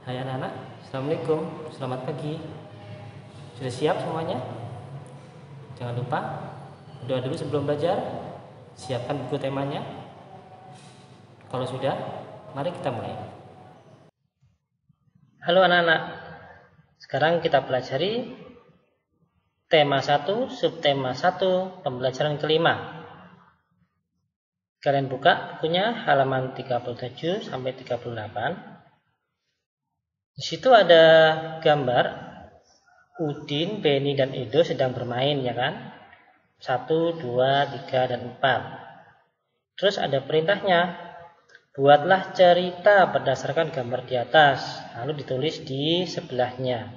Hai anak-anak, Assalamualaikum, selamat pagi. Sudah siap semuanya? Jangan lupa berdoa dulu sebelum belajar. Siapkan buku temanya. Kalau sudah, mari kita mulai. Halo anak-anak, sekarang kita pelajari tema 1, subtema 1, pembelajaran kelima. Kalian buka bukunya halaman 37 sampai 38. Di situ ada gambar Udin, Beni, dan Edo sedang bermain, ya kan? 1, 2, 3, dan 4. Terus ada perintahnya, buatlah cerita berdasarkan gambar di atas, lalu ditulis di sebelahnya.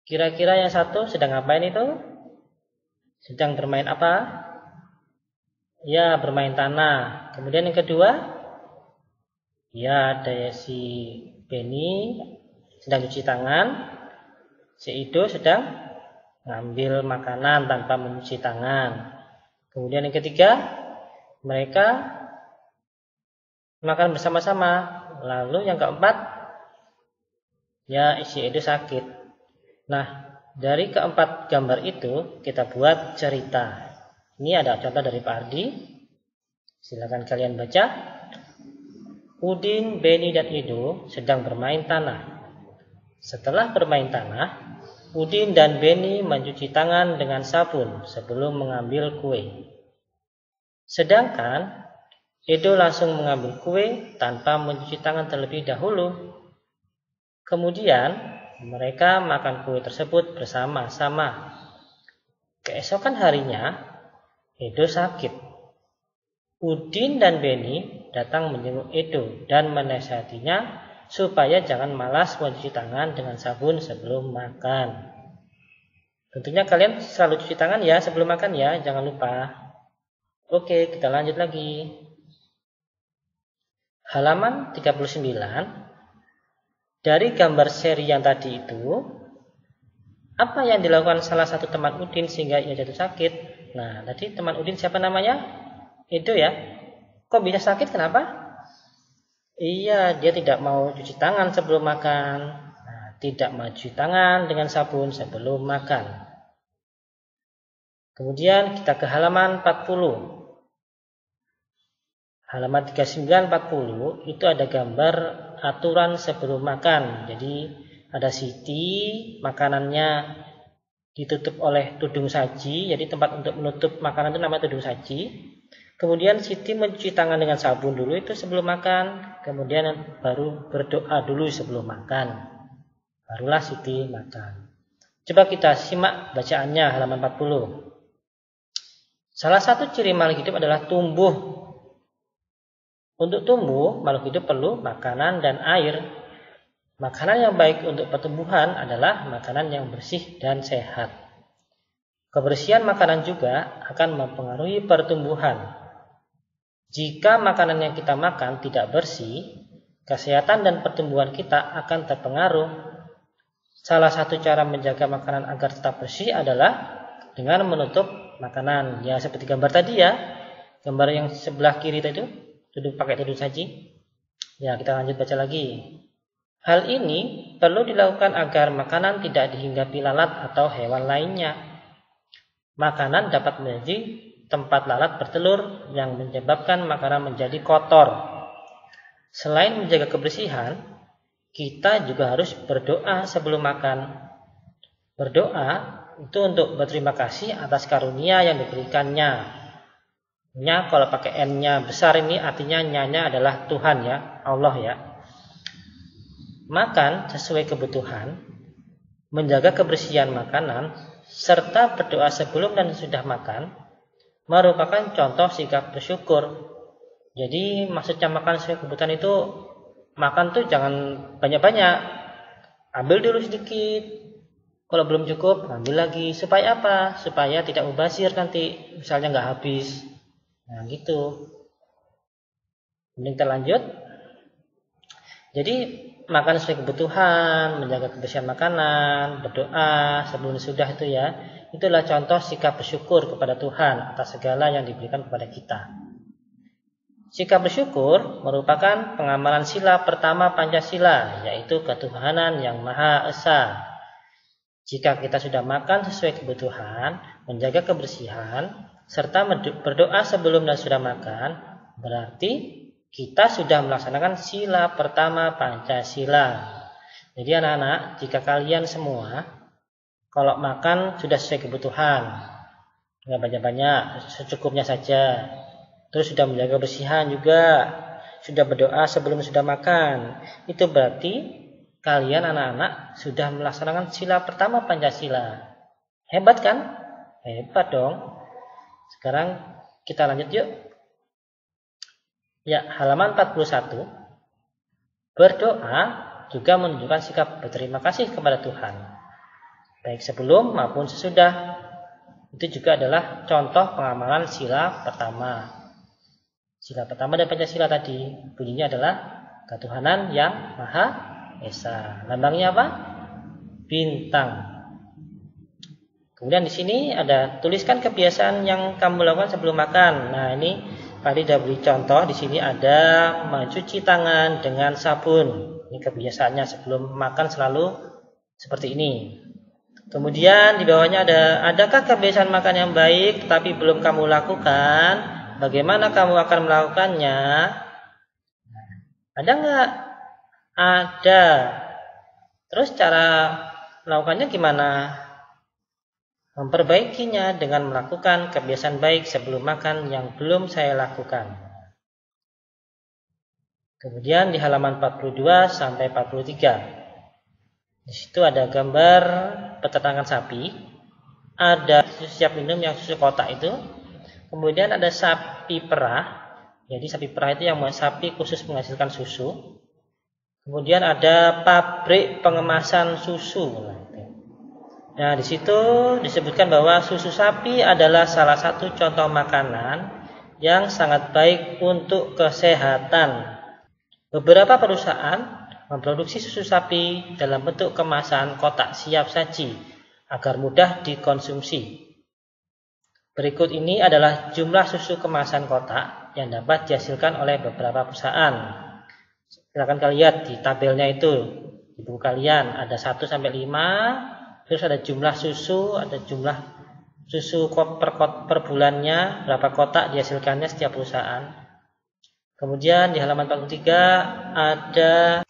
Kira-kira yang satu sedang ngapain itu? Sedang bermain apa? Ya, bermain tanah. Kemudian yang kedua, ya, ada si Beni sedang cuci tangan, si Edo sedang ngambil makanan tanpa mencuci tangan. Kemudian yang ketiga, mereka makan bersama-sama. Lalu yang keempat, ya, si Edo sakit. Nah, dari keempat gambar itu kita buat cerita. Ini ada contoh dari Pak Ardi. Silakan kalian baca. Udin, Beni, dan Edo sedang bermain tanah. Setelah bermain tanah, Udin dan Beni mencuci tangan dengan sabun sebelum mengambil kue. Sedangkan Edo langsung mengambil kue tanpa mencuci tangan terlebih dahulu. Kemudian mereka makan kue tersebut bersama-sama. Keesokan harinya, Edo sakit. Udin dan Beni datang menjenguk Edo dan menasihatinya supaya jangan malas mencuci tangan dengan sabun sebelum makan. Tentunya kalian selalu cuci tangan ya sebelum makan ya, jangan lupa. Oke, kita lanjut lagi. Halaman 39. Dari gambar seri yang tadi itu, apa yang dilakukan salah satu teman Udin sehingga ia jatuh sakit? Nah, tadi teman Udin siapa namanya? Edo ya. Kok bisa sakit? Kenapa? Iya, dia tidak mau cuci tangan sebelum makan. Nah, tidak mau cuci tangan dengan sabun sebelum makan. Kemudian kita ke halaman 40. Halaman 39-40 itu ada gambar aturan sebelum makan. Jadi ada Siti, makanannya ditutup oleh tudung saji. Jadi tempat untuk menutup makanan itu namanya tudung saji. Kemudian Siti mencuci tangan dengan sabun dulu itu sebelum makan. Kemudian baru berdoa dulu sebelum makan. Barulah Siti makan. Coba kita simak bacaannya halaman 40. Salah satu ciri makhluk hidup adalah tumbuh. Untuk tumbuh, makhluk hidup perlu makanan dan air. Makanan yang baik untuk pertumbuhan adalah makanan yang bersih dan sehat. Kebersihan makanan juga akan mempengaruhi pertumbuhan. Jika makanan yang kita makan tidak bersih, kesehatan dan pertumbuhan kita akan terpengaruh. Salah satu cara menjaga makanan agar tetap bersih adalah dengan menutup makanan. Ya, seperti gambar tadi ya. Gambar yang sebelah kiri tadi itu pakai tudung saji. Ya, kita lanjut baca lagi. Hal ini perlu dilakukan agar makanan tidak dihinggapi lalat atau hewan lainnya. Makanan dapat menjadi tempat lalat bertelur yang menyebabkan makanan menjadi kotor. Selain menjaga kebersihan, kita juga harus berdoa sebelum makan. Berdoa itu untuk berterima kasih atas karunia yang diberikannya. Nya kalau pakai N-nya besar ini artinya nya-nya adalah Tuhan ya, Allah ya. Makan sesuai kebutuhan, menjaga kebersihan makanan, serta berdoa sebelum dan sudah makan merupakan contoh sikap bersyukur. Jadi maksudnya makan sesuai kebutuhan itu, makan tuh jangan banyak-banyak. Ambil dulu sedikit. Kalau belum cukup, ambil lagi. Supaya apa? Supaya tidak mubazir nanti. Misalnya nggak habis. Nah gitu. Kemudian kita lanjut. Jadi makan sesuai kebutuhan, menjaga kebersihan makanan, berdoa sebelum sudah itu ya. Itulah contoh sikap bersyukur kepada Tuhan atas segala yang diberikan kepada kita. Sikap bersyukur merupakan pengamalan sila pertama Pancasila, yaitu ketuhanan yang Maha Esa. Jika kita sudah makan sesuai kebutuhan, menjaga kebersihan, serta berdoa sebelum dan sudah makan, berarti kita sudah melaksanakan sila pertama Pancasila. Jadi anak-anak, jika kalian semua kalau makan sudah sesuai kebutuhan, nggak banyak-banyak, secukupnya saja, terus sudah menjaga kebersihan juga, sudah berdoa sebelum sudah makan, itu berarti kalian anak-anak sudah melaksanakan sila pertama Pancasila. Hebat kan? Hebat dong. Sekarang kita lanjut yuk. Ya, halaman 41. Berdoa juga menunjukkan sikap berterima kasih kepada Tuhan, baik sebelum maupun sesudah. Itu juga adalah contoh pengamalan sila pertama. Sila pertama dari Pancasila tadi bunyinya adalah ketuhanan yang Maha Esa. Lambangnya apa? Bintang. Kemudian di sini ada tuliskan kebiasaan yang kamu lakukan sebelum makan. Nah, ini tadi sudah beri contoh. Di sini ada mencuci tangan dengan sabun. Ini kebiasaannya sebelum makan selalu seperti ini. Kemudian di bawahnya adakah kebiasaan makan yang baik tapi belum kamu lakukan? Bagaimana kamu akan melakukannya? Ada nggak? Ada. Terus cara melakukannya gimana? Memperbaikinya dengan melakukan kebiasaan baik sebelum makan yang belum saya lakukan. Kemudian di halaman 42 sampai 43. Di situ ada gambar peternakan sapi, ada susu siap minum yang susu kotak itu, kemudian ada sapi perah. Jadi sapi perah itu yang sapi khusus menghasilkan susu. Kemudian ada pabrik pengemasan susu. Nah, di situ disebutkan bahwa susu sapi adalah salah satu contoh makanan yang sangat baik untuk kesehatan. Beberapa perusahaan memproduksi susu sapi dalam bentuk kemasan kotak siap saji agar mudah dikonsumsi. Berikut ini adalah jumlah susu kemasan kotak yang dapat dihasilkan oleh beberapa perusahaan. Silakan kalian lihat di tabelnya itu, di buku kalian ada 1 sampai 5, terus ada jumlah susu, ada jumlah susu per bulannya, berapa kotak dihasilkannya setiap perusahaan. Kemudian di halaman 43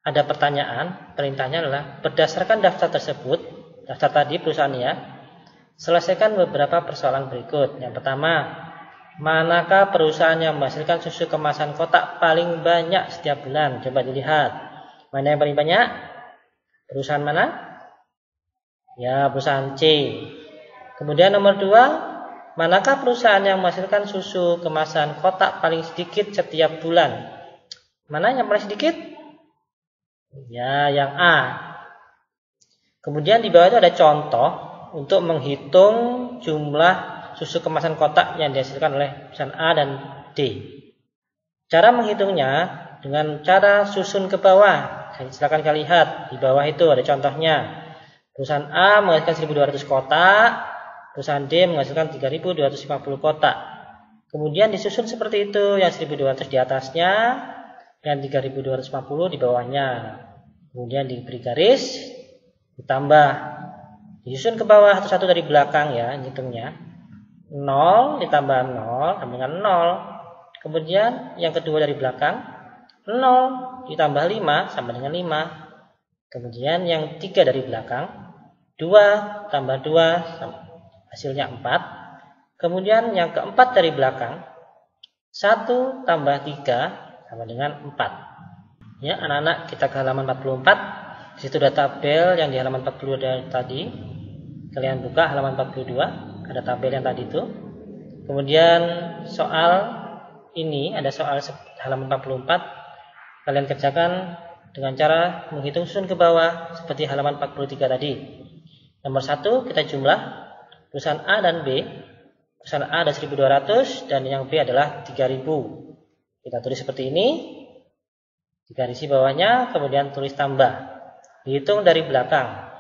ada pertanyaan, perintahnya adalah berdasarkan daftar tersebut, daftar tadi perusahaannya, selesaikan beberapa persoalan berikut. Yang pertama, manakah perusahaan yang menghasilkan susu kemasan kotak paling banyak setiap bulan? Coba dilihat. Mana yang paling banyak? Perusahaan mana? Ya, perusahaan C. Kemudian nomor 2, manakah perusahaan yang menghasilkan susu kemasan kotak paling sedikit setiap bulan? Mana yang paling sedikit? Ya, yang A. Kemudian di bawah itu ada contoh untuk menghitung jumlah susu kemasan kotak yang dihasilkan oleh perusahaan A dan D. Cara menghitungnya dengan cara susun ke bawah. Silakan kalian lihat di bawah itu ada contohnya. Perusahaan A menghasilkan 1.200 kotak, perusahaan D menghasilkan 3.250 kotak. Kemudian disusun seperti itu, yang 1.200 di atasnya dan 3.250 di bawahnya. Kemudian diberi garis, ditambah, disusun ke bawah satu-satu dari belakang ya, hitungnya. 0 ditambah 0 sama dengan 0. Kemudian yang kedua dari belakang, 0 ditambah 5 sama dengan 5. Kemudian yang 3 dari belakang, 2 tambah 2 hasilnya 4. Kemudian yang keempat dari belakang, 1 tambah 3 sama dengan 4. Ya, anak-anak, kita ke halaman 44. Di situ ada tabel yang di halaman 40 tadi. Kalian buka halaman 42, ada tabel yang tadi itu. Kemudian soal ini ada soal halaman 44. Kalian kerjakan dengan cara menghitung susun ke bawah seperti halaman 43 tadi. Nomor 1 kita jumlah perusahaan A dan B. Perusahaan A ada 1.200 dan yang B adalah 3.000. Kita tulis seperti ini. Digarisi bawahnya, kemudian tulis tambah. Dihitung dari belakang.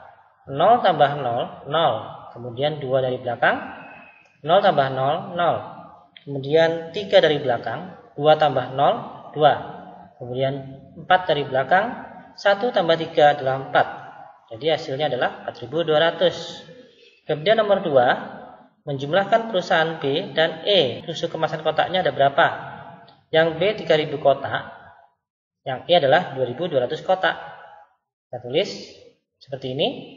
0 tambah 0, 0. Kemudian 2 dari belakang. 0 tambah 0, 0. kemudian 3 dari belakang, 2 tambah 0, 2. Kemudian 4 dari belakang, 1 tambah 3 adalah 4. Jadi hasilnya adalah 4.200. Kemudian nomor 2, menjumlahkan perusahaan B dan E. Susu kemasan kotaknya ada berapa? Yang B 3.000 kotak, yang E adalah 2.200 kotak. Kita tulis seperti ini.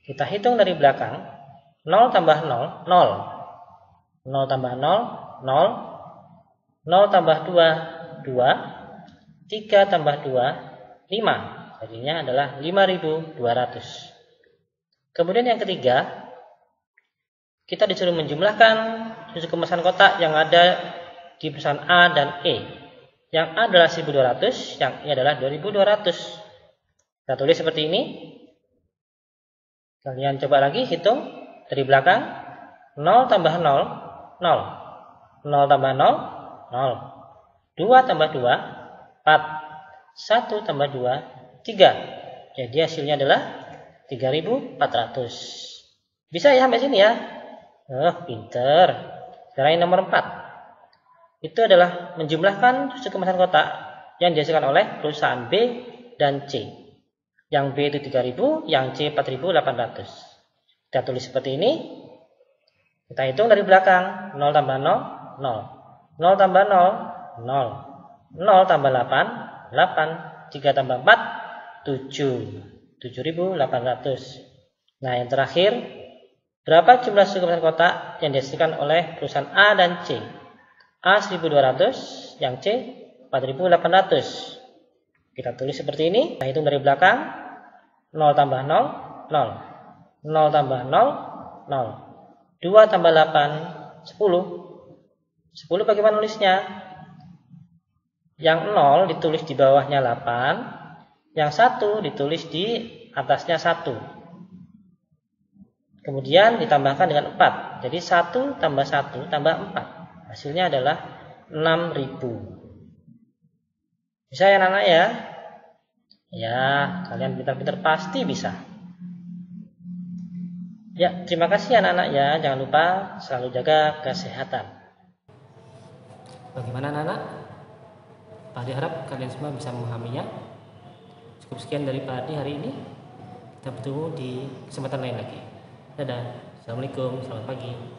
Kita hitung dari belakang. 0 tambah 0, 0. 0 tambah 0, 0. 0 tambah 2, 2. 3 tambah 2, 5. Jadinya adalah 5.200. Kemudian yang ketiga, kita disuruh menjumlahkan susu kemasan kotak yang ada di perusahaan A dan E. Yang A adalah 1.200, yang E adalah 2.200. Kita tulis seperti ini. Kalian coba lagi hitung dari belakang. 0 tambah 0, 0. 0 tambah 0, 0. 2 tambah 2, 4. 1 tambah 2, 3. Jadi hasilnya adalah 3.400. Bisa ya sampai sini ya? Oh, pinter. Sekarang yang nomor 4. Itu adalah menjumlahkan susu kemasan kotak yang dihasilkan oleh perusahaan B dan C. Yang B itu 3.000, yang C 4.800. Kita tulis seperti ini. Kita hitung dari belakang. 0 tambah 0, 0. 0 tambah 0, 0. 0 tambah 8, 8. 3 tambah 4, 7. 7.800. Nah, yang terakhir, berapa jumlah susu kemasan kotak yang dihasilkan oleh perusahaan A dan C? A 1.200, yang C 4.800. Kita tulis seperti ini. Kita hitung dari belakang. 0 tambah 0, 0. 0 tambah 0, 0. 2 tambah 8, 10. 10 bagaimana nulisnya? Yang 0 ditulis di bawahnya 8. Yang 1 ditulis di atasnya 1. Kemudian ditambahkan dengan 4. Jadi 1 tambah 1 tambah 4. Hasilnya adalah 6.000. Bisa ya anak-anak ya? Ya, kalian pintar-pintar pasti bisa. Ya, terima kasih anak-anak ya. Jangan lupa selalu jaga kesehatan. Bagaimana anak-anak? Pak Adi harap kalian semua bisa memahaminya. Cukup sekian dari Pak Adi hari ini. Kita bertemu di kesempatan lain lagi. Dadah. Assalamualaikum. Selamat pagi.